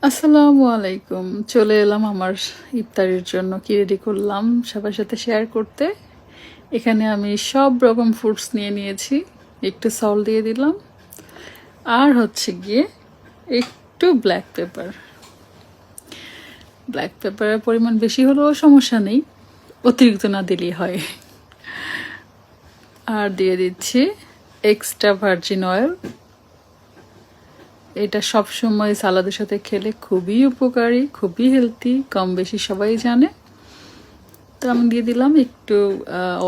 আসসালামু আলাইকুম। চলে এলাম আমার ইফতারির জন্য কি রেডি করলাম সবার সাথে শেয়ার করতে। এখানে আমি সব রকম ফ্রুটস নিয়ে নিয়েছি, একটু সল্ট দিয়ে দিলাম, আর হচ্ছে গিয়ে একটু ব্ল্যাক পেপার। ব্ল্যাক পেপারের পরিমাণ বেশি হলেও সমস্যা নেই, অতিরিক্ত না দিলেই হয়। আর দিয়ে দিচ্ছি এক্সট্রা ভার্জিন অয়েল। এটা সব সময় সালাদের সাথে খেলে খুবই উপকারী, খুবই হেলদি, কম বেশি সবাই জানে। তো আমি দিয়ে দিলাম একটু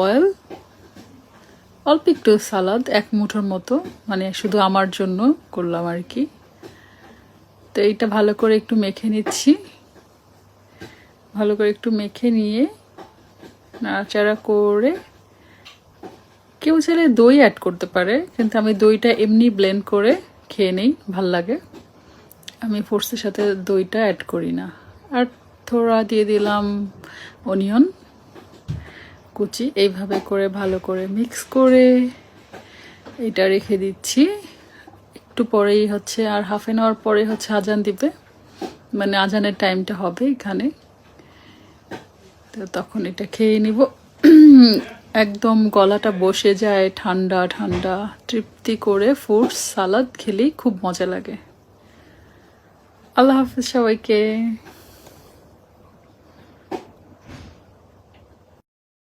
অয়েল, অল্প একটু সালাদ, এক মুঠোর মতো, মানে শুধু আমার জন্য করলাম আর কি। তো এইটা ভালো করে একটু মেখে নিচ্ছি। ভালো করে একটু মেখে নিয়ে নাড়াচাড়া করে, কেউ চাইলে দই অ্যাড করতে পারে, কিন্তু আমি দইটা এমনি ব্লেন্ড করে খেয়ে নেই, ভাল লাগে। আমি ফোর্সের সাথে দইটা অ্যাড করি না। আর থোড়া দিয়ে দিলাম অনিয়ন কুচি। এইভাবে করে ভালো করে মিক্স করে এটা রেখে দিচ্ছি। একটু পরেই হচ্ছে, আর হাফ অ্যান আওয়ার পরে হচ্ছে আজান দিবে, মানে আজানের টাইমটা হবে এখানে। তো তখন এটা খেয়ে নিব। একদম গলাটা বসে যায়, ঠান্ডা ঠান্ডা, তৃপ্তি করে ফ্রুটস সালাদ খেলেই খুব মজা লাগে। আল্লাহ হাফিজ সবাইকে।